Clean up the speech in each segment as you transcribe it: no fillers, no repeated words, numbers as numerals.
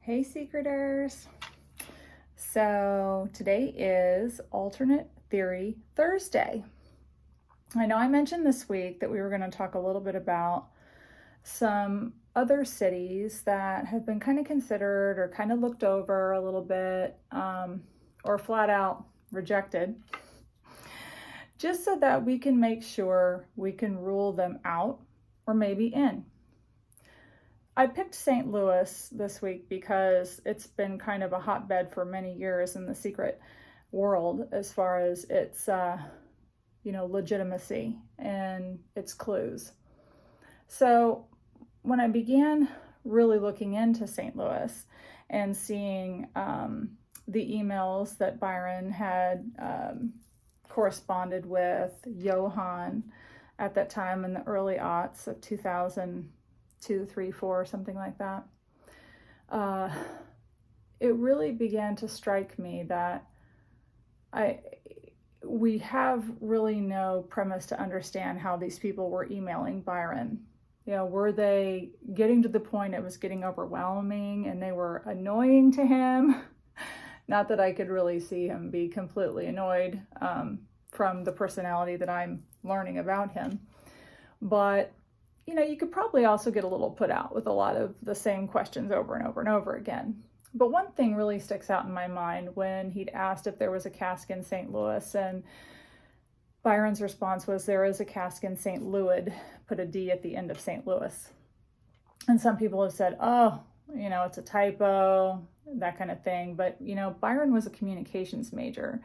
Hey Secreters! So today is Alternate Theory Thursday. I know I mentioned this week that we were going to talk a little bit about some other cities that have been kind of considered or kind of looked over a little bit or flat out rejected, just so that we can make sure we can rule them out or maybe in. I picked St. Louis this week because it's been kind of a hotbed for many years in the secret world as far as its, legitimacy and its clues. So when I began really looking into St. Louis and seeing the emails that Byron had corresponded with Johann at that time in the early aughts of 2002, 3, 4, something like that, it really began to strike me that we have really no premise to understand how these people were emailing Byron. Were they getting to the point it was getting overwhelming and they were annoying to him? Not that I could really see him be completely annoyed from the personality that I'm learning about him. But, you could probably also get a little put out with a lot of the same questions over and over and over again. But one thing really sticks out in my mind when he'd asked if there was a casque in St. Louis, and Byron's response was, there is a casque in St. Louis, put a D at the end of St. Louis. And some people have said, it's a typo, that kind of thing. But, Byron was a communications major.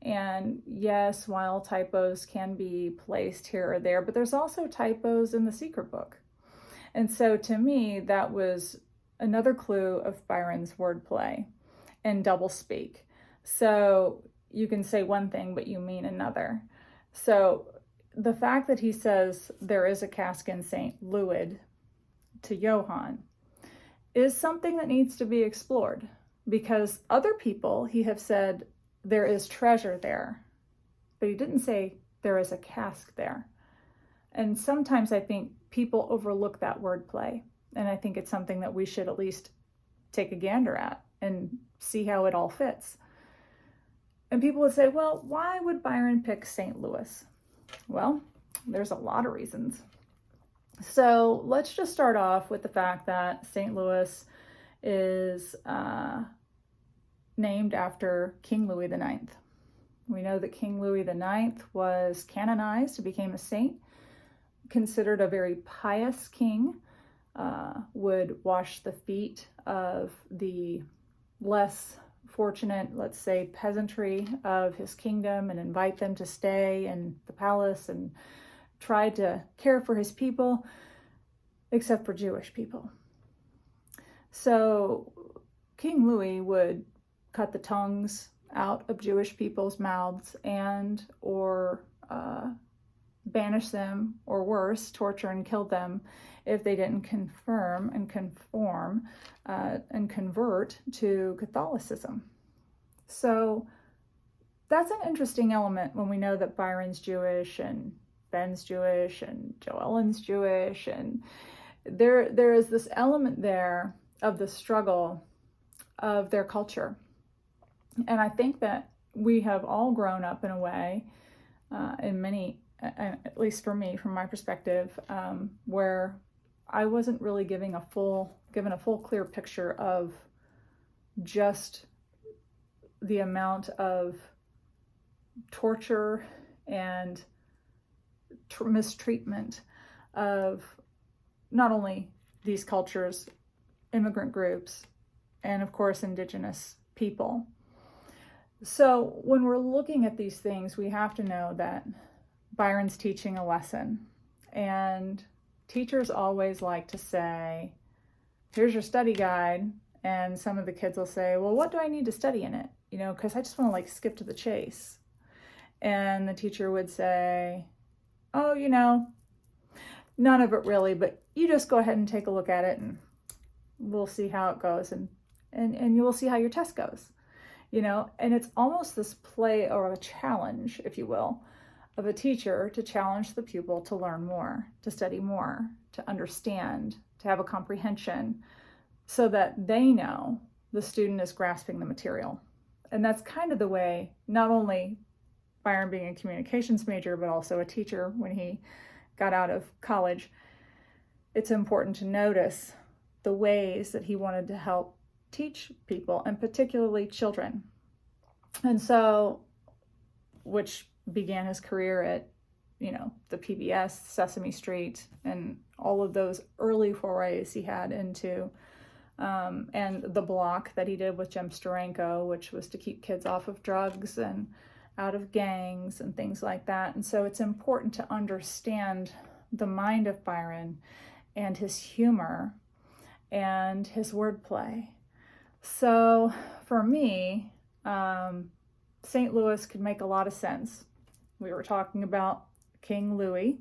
And yes, while typos can be placed here or there, but there's also typos in the secret book. And so to me, that was another clue of Byron's wordplay and doublespeak. So you can say one thing, but you mean another. So the fact that he says there is a casque in St. Louis to Johann is something that needs to be explored, because other people he have said there is treasure there, but he didn't say there is a casque there. And sometimes I think people overlook that wordplay, and I think it's something that we should at least take a gander at and see how it all fits. And people would say, well, why would Byron pick St. Louis? Well, there's a lot of reasons. So let's just start off with the fact that St. Louis is named after King Louis IX. We know that King Louis IX was canonized, became a saint, considered a very pious king, would wash the feet of the less fortunate, let's say, peasantry of his kingdom and invite them to stay in the palace and try to care for his people, except for Jewish people. So King Louis would cut the tongues out of Jewish people's mouths and or banish them, or worse, torture and kill them if they didn't conform and convert to Catholicism. So that's an interesting element when we know that Byron's Jewish and Ben's Jewish and Joe Ellen's Jewish, and there is this element there of the struggle of their culture. And I think that we have all grown up in a way, in many, at least for me, from my perspective, where I wasn't really given a full clear picture of just the amount of torture and mistreatment of not only these cultures, immigrant groups, and of course indigenous people. So when we're looking at these things, we have to know that Byron's teaching a lesson, and teachers always like to say, here's your study guide, and some of the kids will say, well, what do I need to study in it? Because I just want to skip to the chase. And the teacher would say, oh, none of it really, but you just go ahead and take a look at it and we'll see how it goes, and you will see how your test goes. And it's almost this play or a challenge, if you will, of a teacher to challenge the pupil to learn more, to study more, to understand, to have a comprehension, so that they know the student is grasping the material. And that's kind of the way, not only Byron being a communications major, but also a teacher when he got out of college, it's important to notice the ways that he wanted to help teach people, and particularly children. And so, which began his career at, the PBS, Sesame Street, and all of those early forays he had into, and the block that he did with Jim Steranko, which was to keep kids off of drugs and out of gangs and things like that. And so it's important to understand the mind of Byron and his humor and his wordplay. So for me, St. Louis could make a lot of sense. We were talking about King Louis.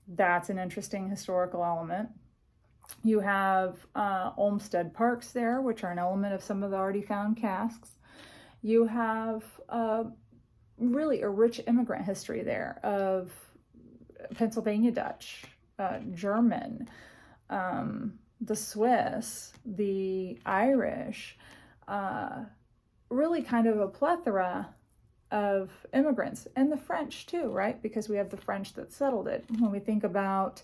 That's an interesting historical element. You have Olmsted Parks there, which are an element of some of the already found casks. You have really a rich immigrant history there of Pennsylvania Dutch, German, the Swiss, the Irish, really kind of a plethora of immigrants, and the French too, right? Because we have the French that settled it. When we think about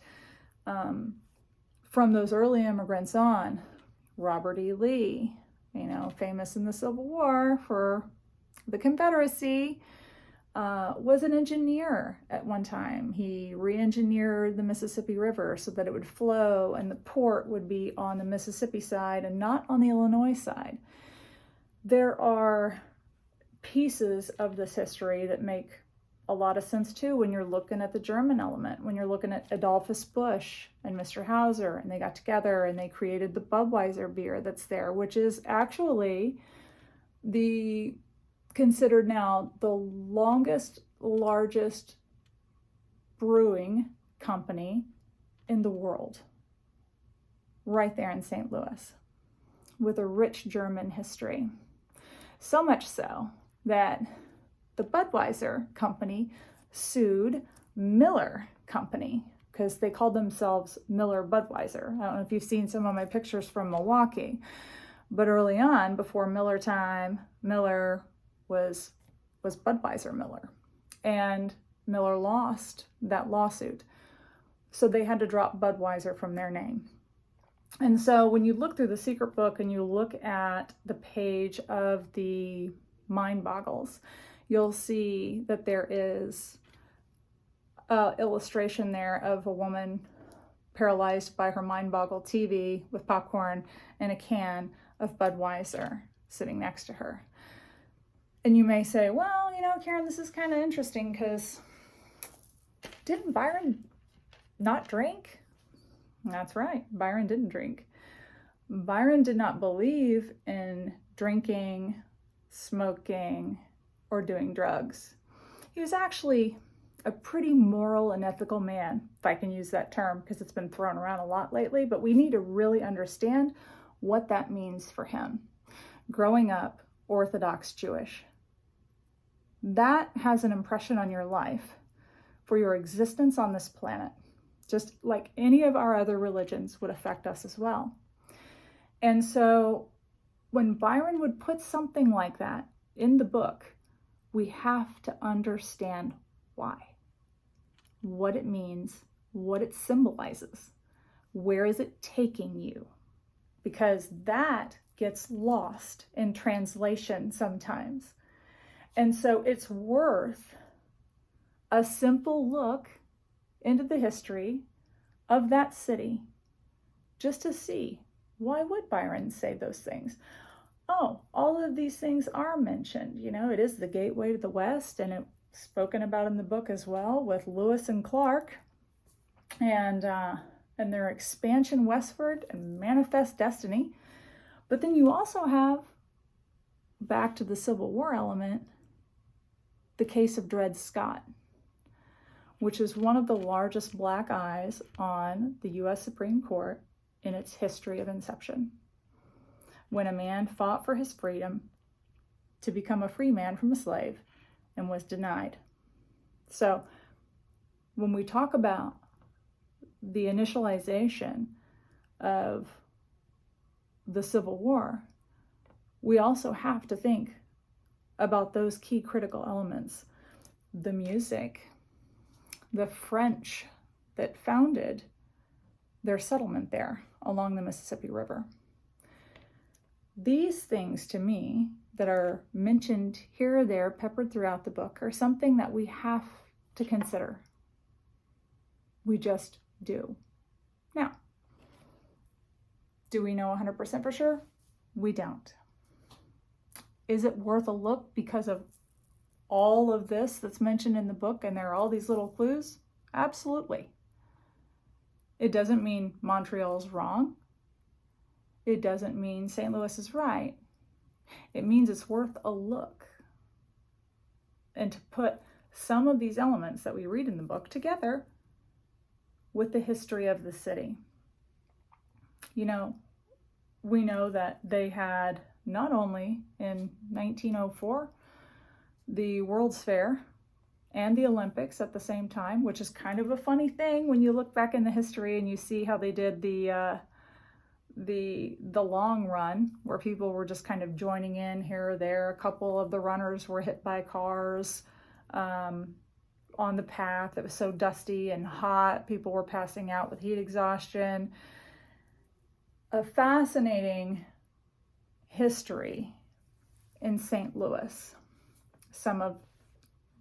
from those early immigrants on, Robert E. Lee, famous in the Civil War for the Confederacy, was an engineer at one time. He re-engineered the Mississippi River so that it would flow and the port would be on the Mississippi side and not on the Illinois side. There are pieces of this history that make a lot of sense too when you're looking at the German element, when you're looking at Adolphus Busch and Mr. Hauser, and they got together and they created the Budweiser beer that's there, which is actually considered now the largest brewing company in the world, right there in St. Louis, with a rich German history. So much so that the Budweiser company sued Miller Company because they called themselves Miller Budweiser. I don't know if you've seen some of my pictures from Milwaukee, but early on, before Miller time, Miller was Budweiser Miller, and Miller lost that lawsuit. So they had to drop Budweiser from their name. And so when you look through the secret book and you look at the page of the Mind Boggles, you'll see that there is an illustration there of a woman paralyzed by her Mind Boggle TV with popcorn and a can of Budweiser sitting next to her. And you may say, well, Karen, this is kind of interesting because didn't Byron not drink? That's right, Byron didn't drink. Byron did not believe in drinking, smoking, or doing drugs. He was actually a pretty moral and ethical man, if I can use that term, because it's been thrown around a lot lately, but we need to really understand what that means for him. Growing up Orthodox Jewish, that has an impression on your life for your existence on this planet, just like any of our other religions would affect us as well. And so when Byron would put something like that in the book, we have to understand why, what it means, what it symbolizes, where is it taking you? Because that gets lost in translation sometimes. And so it's worth a simple look into the history of that city just to see, why would Byron say those things? Oh, all of these things are mentioned. It is the gateway to the West, and it's spoken about in the book as well with Lewis and Clark and their expansion westward and manifest destiny. But then you also have, back to the Civil War element, the case of Dred Scott, which is one of the largest black eyes on the U.S. Supreme Court in its history of inception, when a man fought for his freedom to become a free man from a slave and was denied. So when we talk about the initialization of the Civil War, we also have to think about those key critical elements. The music, the French that founded their settlement there along the Mississippi River. These things, to me, that are mentioned here or there, peppered throughout the book, are something that we have to consider. We just do. Now, do we know 100% for sure? We don't. Is it worth a look because of all of this that's mentioned in the book and there are all these little clues? Absolutely. It doesn't mean Montreal's wrong. It doesn't mean St. Louis is right. It means it's worth a look. And to put some of these elements that we read in the book together with the history of the city. You know, we know that they had not only in 1904 the World's Fair and the Olympics at the same time, which is kind of a funny thing when you look back in the history and you see how they did the long run, where people were just kind of joining in here or there. A couple of the runners were hit by cars on the path. It was so dusty and hot. People were passing out with heat exhaustion. A fascinating history in St. Louis. Some of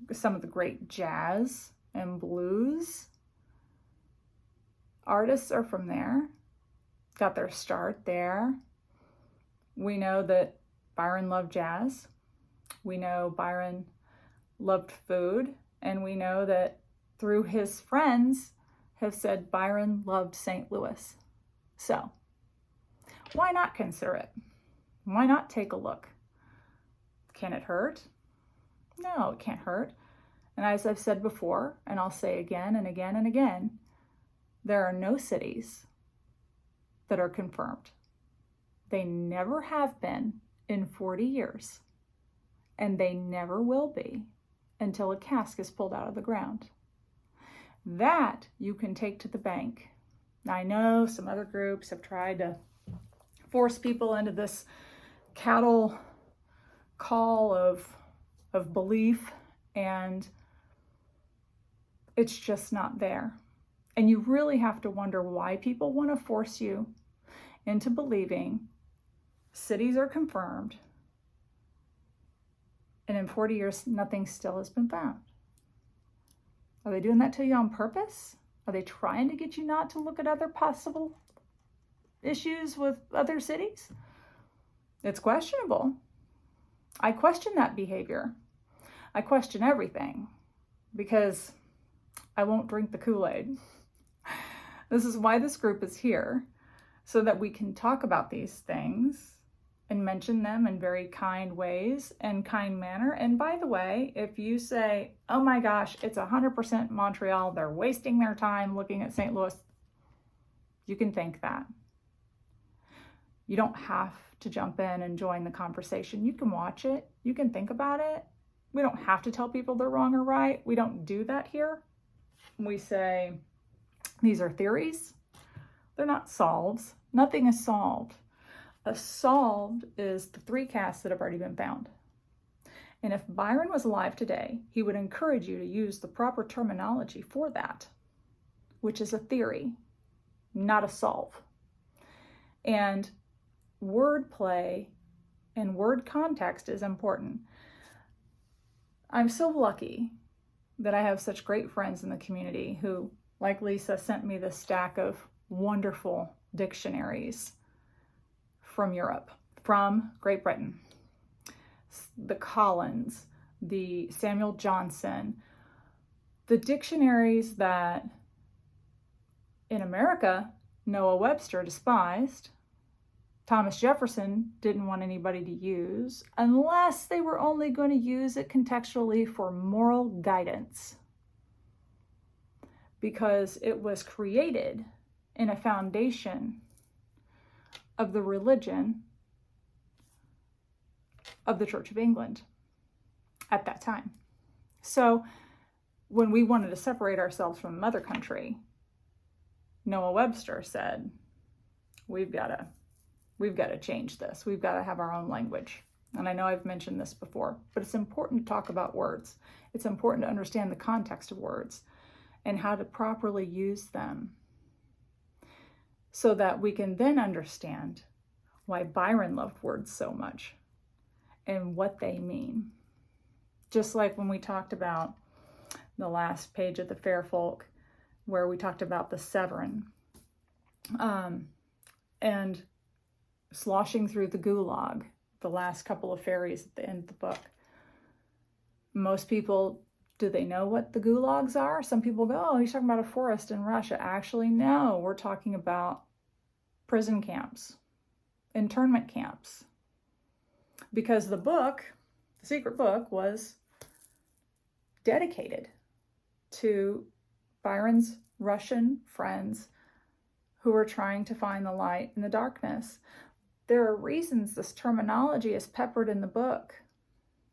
the great jazz and blues artists are from there, got their start there. We know that Byron loved jazz. We know Byron loved food. And we know that through his friends have said Byron loved St. Louis. So why not consider it? Why not take a look? Can it hurt? No, it can't hurt. And as I've said before, and I'll say again and again and again, there are no cities that are confirmed. They never have been in 40 years, and they never will be until a casque is pulled out of the ground. That you can take to the bank. I know some other groups have tried to force people into this cattle call of belief, and it's just not there. And you really have to wonder why people want to force you into believing cities are confirmed, and in 40 years, nothing still has been found. Are they doing that to you on purpose? Are they trying to get you not to look at other possible issues with other cities? It's questionable. I question that behavior. I question everything because I won't drink the Kool-Aid. This is why this group is here, so that we can talk about these things and mention them in very kind ways and kind manner. And by the way, if you say, oh my gosh, it's 100% Montreal, they're wasting their time looking at St. Louis, you can think that. You don't have to jump in and join the conversation. You can watch it. You can think about it. We don't have to tell people they're wrong or right. We don't do that here. We say, these are theories. They're not solves. Nothing is solved. A solved is the 3 casques that have already been found. And if Byron was alive today, he would encourage you to use the proper terminology for that, which is a theory, not a solve. And wordplay and word context is important. I'm so lucky that I have such great friends in the community who, like Lisa, sent me this stack of wonderful dictionaries from Europe, from Great Britain. The Collins, the Samuel Johnson, the dictionaries that in America Noah Webster despised, Thomas Jefferson didn't want anybody to use unless they were only going to use it contextually for moral guidance, because it was created in a foundation of the religion of the Church of England at that time. So when we wanted to separate ourselves from the mother country, Noah Webster said, we've got to we've got to change this. We've got to have our own language. And I know I've mentioned this before, but it's important to talk about words. It's important to understand the context of words and how to properly use them so that we can then understand why Byron loved words so much and what they mean. Just like when we talked about the last page of the Fair Folk, where we talked about the Severin and sloshing through the gulag, the last couple of fairies at the end of the book. Most people, do they know what the gulags are? Some people go, oh, he's talking about a forest in Russia. Actually, no, we're talking about prison camps, internment camps. Because the book, the secret book, was dedicated to Byron's Russian friends who were trying to find the light in the darkness. There are reasons this terminology is peppered in the book,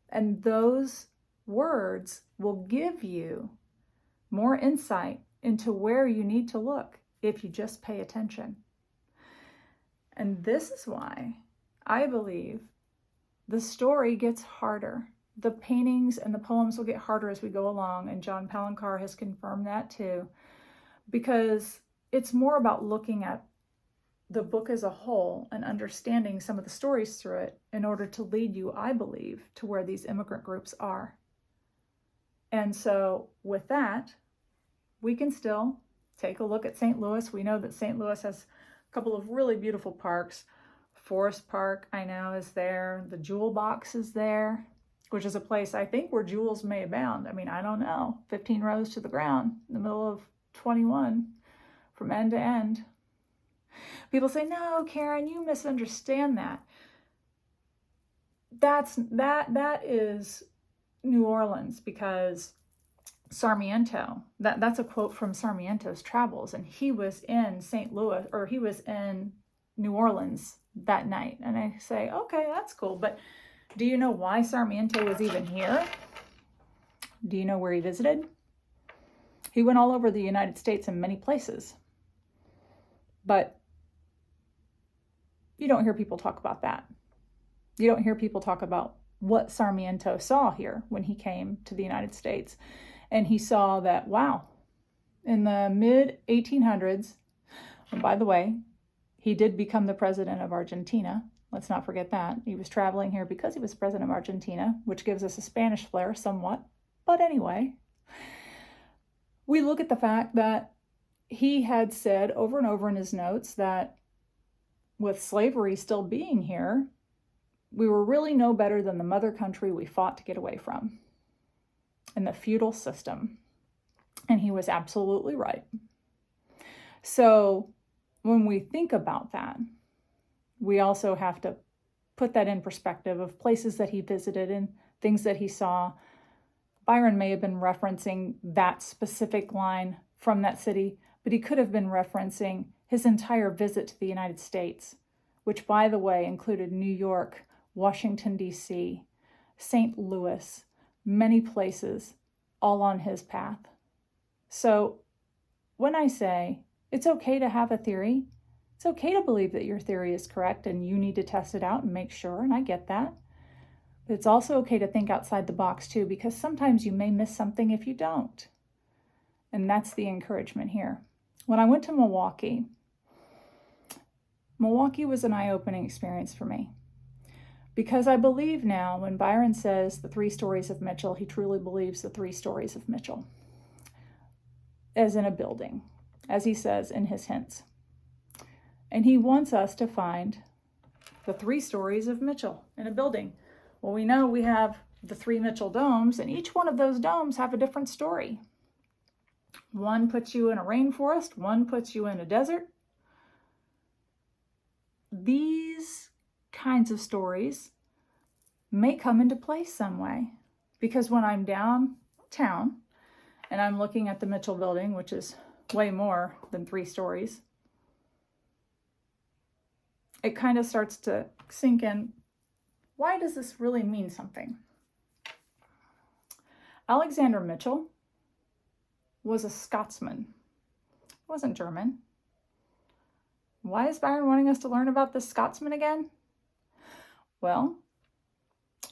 and those words will give you more insight into where you need to look if you just pay attention. And this is why I believe the story gets harder. The paintings and the poems will get harder as we go along, and John Palancar has confirmed that too, because it's more about looking at the book as a whole and understanding some of the stories through it in order to lead you, I believe, to where these immigrant groups are. And so with that, we can still take a look at St. Louis. We know that St. Louis has a couple of really beautiful parks. Forest Park, I know, is there. The Jewel Box is there, which is a place I think where jewels may abound. I mean, I don't know. 15 rows to the ground in the middle of 21 from end to end. People say, no, Karen, you misunderstand that. That is New Orleans, because Sarmiento, that's a quote from Sarmiento's travels, and he was in St. Louis, or he was in New Orleans that night. And I say, okay, that's cool, but do you know why Sarmiento was even here? Do you know where he visited? He went all over the United States in many places, but you don't hear people talk about that. You don't hear people talk about what Sarmiento saw here when he came to the United States. And he saw that, wow, in the mid-1800s, and by the way, he did become the president of Argentina. Let's not forget that. He was traveling here because he was president of Argentina, which gives us a Spanish flair somewhat. But anyway, we look at the fact that he had said over and over in his notes that with slavery still being here, we were really no better than the mother country we fought to get away from, in the feudal system. And he was absolutely right. So when we think about that, we also have to put that in perspective of places that he visited and things that he saw. Byron may have been referencing that specific line from that city, but he could have been referencing his entire visit to the United States, which, by the way, included New York, Washington, D.C., St. Louis, many places, all on his path. So when I say it's okay to have a theory, it's okay to believe that your theory is correct and you need to test it out and make sure, and I get that. But it's also okay to think outside the box too, because sometimes you may miss something if you don't. And that's the encouragement here. When I went to Milwaukee was an eye-opening experience for me. Because I believe now when Byron says the 3 stories of Mitchell, he truly believes the 3 stories of Mitchell, as in a building, as he says in his hints. And he wants us to find the 3 stories of Mitchell in a building. Well, we know we have the 3 Mitchell domes, and each one of those domes have a different story. One puts you in a rainforest, one puts you in a desert. These kinds of stories may come into play some way, because when I'm downtown and I'm looking at the Mitchell building, which is way more than 3 stories, it kind of starts to sink in. Why does this really mean something? Alexander Mitchell was a Scotsman. He wasn't German. Why is Byron wanting us to learn about this Scotsman again? Well,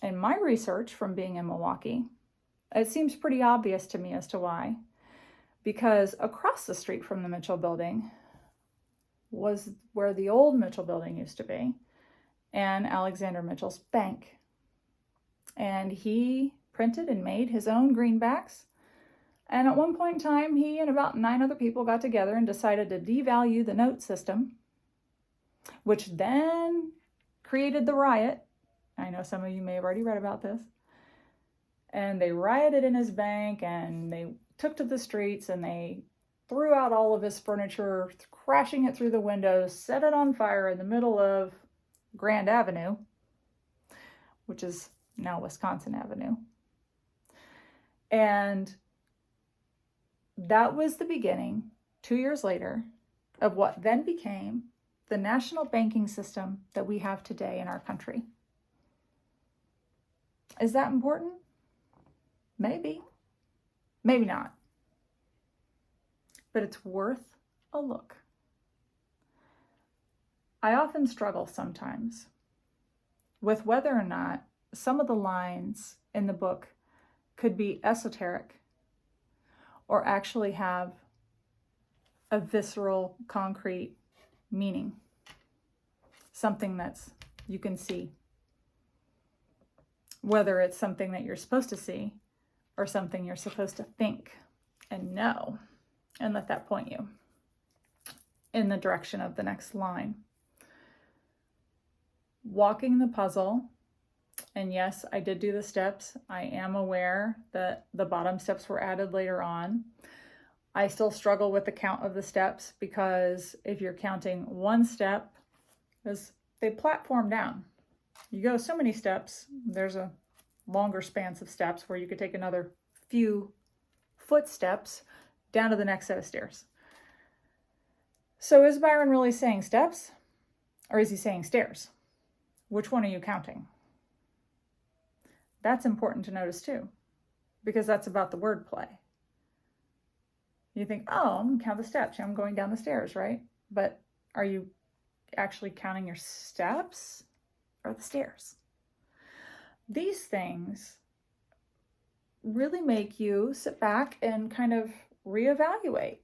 in my research from being in Milwaukee, it seems pretty obvious to me as to why. Because across the street from the Mitchell building was where the old Mitchell building used to be, and Alexander Mitchell's bank. And he printed and made his own greenbacks. And at one point in time, he and about 9 other people got together and decided to devalue the note system, which then created the riot. I know some of you may have already read about this. And they rioted in his bank, and they took to the streets, and they threw out all of his furniture, crashing it through the windows, set it on fire in the middle of Grand Avenue, which is now Wisconsin Avenue. And that was the beginning, 2 years later, of what then became the national banking system that we have today in our country. Is that important? Maybe. Maybe not. But it's worth a look. I often struggle sometimes with whether or not some of the lines in the book could be esoteric or actually have a visceral, concrete meaning. Something that's you can see. Whether it's something that you're supposed to see or something you're supposed to think and know, and let that point you in the direction of the next line. Walking the puzzle, and yes, I did do the steps. I am aware that the bottom steps were added later on. I still struggle with the count of the steps, because if you're counting one step, because they platform down. You go so many steps, there's a longer spans of steps where you could take another few footsteps down to the next set of stairs. So is Byron really saying steps, or is he saying stairs? Which one are you counting? That's important to notice too, because that's about the wordplay. You think, oh, I'm going to count the steps. I'm going down the stairs, right? But are you actually counting your steps or the stairs? These things really make you sit back and kind of reevaluate.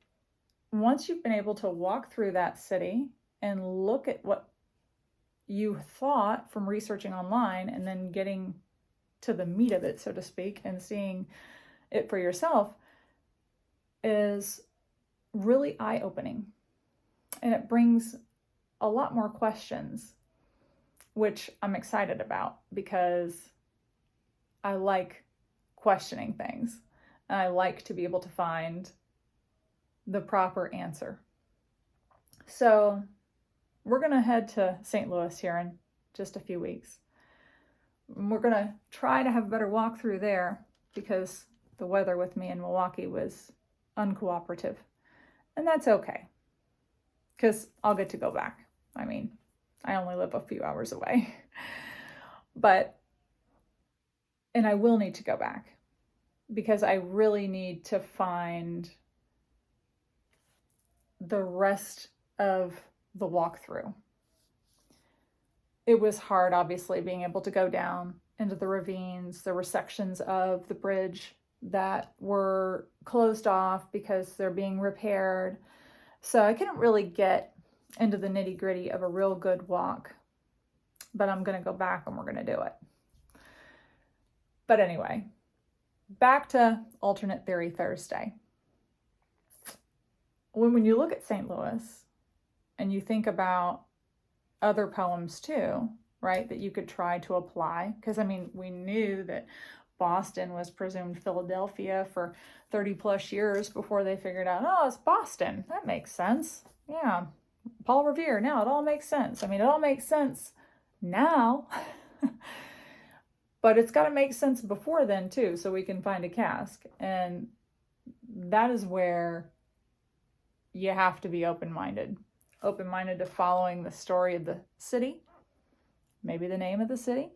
Once you've been able to walk through that city and look at what you thought from researching online and then getting to the meat of it, so to speak, and seeing it for yourself, is really eye-opening. And it brings a lot more questions, which I'm excited about, because I like questioning things. And I like to be able to find the proper answer. So we're going to head to St. Louis here in just a few weeks. We're going to try to have a better walk through there, because the weather with me in Milwaukee was uncooperative. And that's okay, because I'll get to go back. I mean, I only live a few hours away. And I will need to go back, because I really need to find the rest of the walkthrough. It was hard, obviously, being able to go down into the ravines. There were sections of the bridge that were closed off because they're being repaired. So I couldn't really get into the nitty-gritty of a real good walk. But I'm going to go back and we're going to do it. But anyway, back to Alternate Theory Thursday. When you look at St. Louis and you think about other poems too, right, that you could try to apply, because I mean, we knew that Boston was presumed Philadelphia for 30 plus years before they figured out, oh, it's Boston. That makes sense. Yeah. Paul Revere. Now it all makes sense. I mean, it all makes sense now, but it's got to make sense before then too, so we can find a casque. And that is where you have to be open-minded to following the story of the city, maybe the name of the city,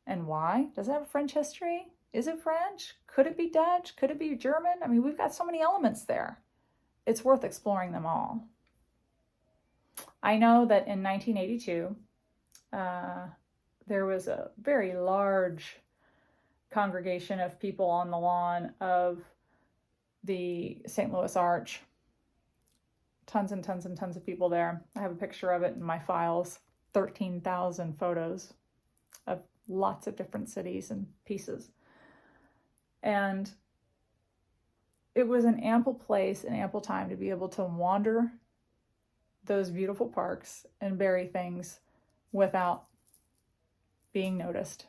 and why. Does it have a French history? Is it French? Could it be Dutch? Could it be German? I mean, we've got so many elements there. It's worth exploring them all. I know that in 1982, there was a very large congregation of people on the lawn of the St. Louis Arch. Tons and tons and tons of people there. I have a picture of it in my files. 13,000 photos of lots of different cities and pieces. And it was an ample place and ample time to be able to wander those beautiful parks and bury things without being noticed.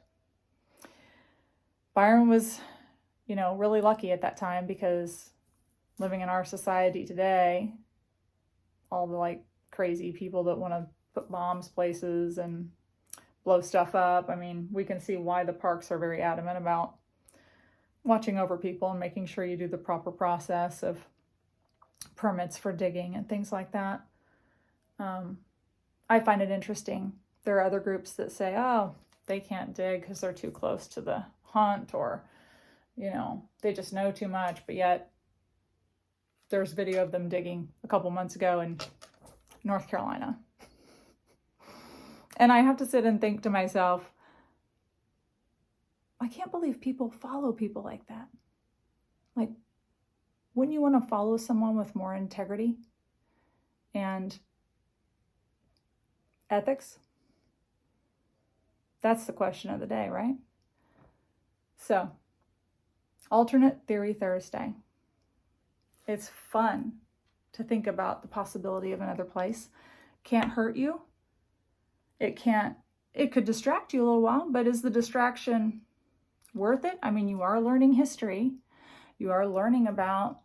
Byron was, really lucky at that time, because living in our society today, all the crazy people that want to put bombs places and blow stuff up. I mean, we can see why the parks are very adamant about watching over people and making sure you do the proper process of permits for digging and things like that. I find it interesting. There are other groups that say, oh, they can't dig because they're too close to the hunt, or, they just know too much. But yet there's video of them digging a couple months ago in North Carolina. And I have to sit and think to myself, I can't believe people follow people like that. Wouldn't you want to follow someone with more integrity and ethics? That's the question of the day, right? So, alternate theory Thursday. It's fun to think about the possibility of another place. Can't hurt you. It could distract you a little while, but is the distraction worth it? I mean, you are learning history. You are learning about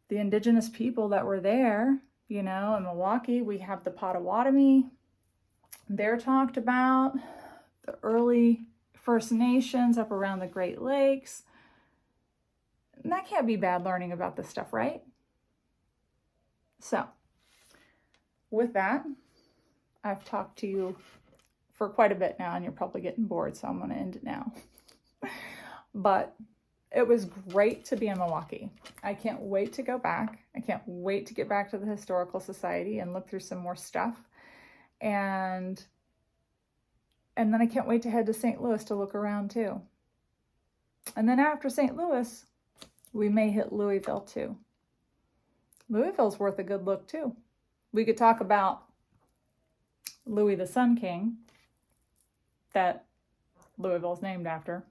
the indigenous people that were there. In Milwaukee, we have the Potawatomi. They're talked about. The early First Nations up around the Great Lakes. And that can't be bad learning about this stuff, right? So, with that, I've talked to you for quite a bit now, and you're probably getting bored, so I'm going to end it now. But it was great to be in Milwaukee. I can't wait to go back. I can't wait to get back to the Historical Society and look through some more stuff. And then I can't wait to head to St. Louis to look around too. And then after St. Louis, we may hit Louisville too. Louisville's worth a good look too. We could talk about Louis the Sun King, that Louisville's named after,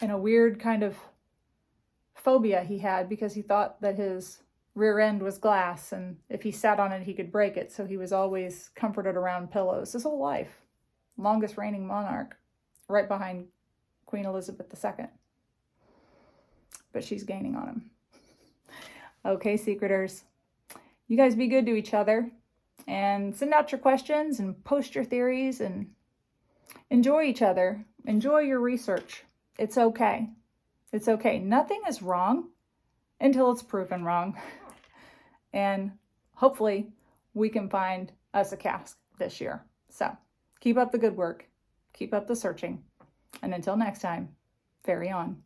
and a weird kind of phobia he had because he thought that his rear end was glass, and if he sat on it, he could break it. So he was always comforted around pillows his whole life. Longest reigning monarch, right behind Queen Elizabeth II. But she's gaining on him. Okay, secreters, you guys be good to each other and send out your questions and post your theories and enjoy each other. Enjoy your research. It's okay. It's okay. Nothing is wrong until it's proven wrong. And hopefully we can find us a casque this year. So keep up the good work. Keep up the searching. And until next time, ferry on.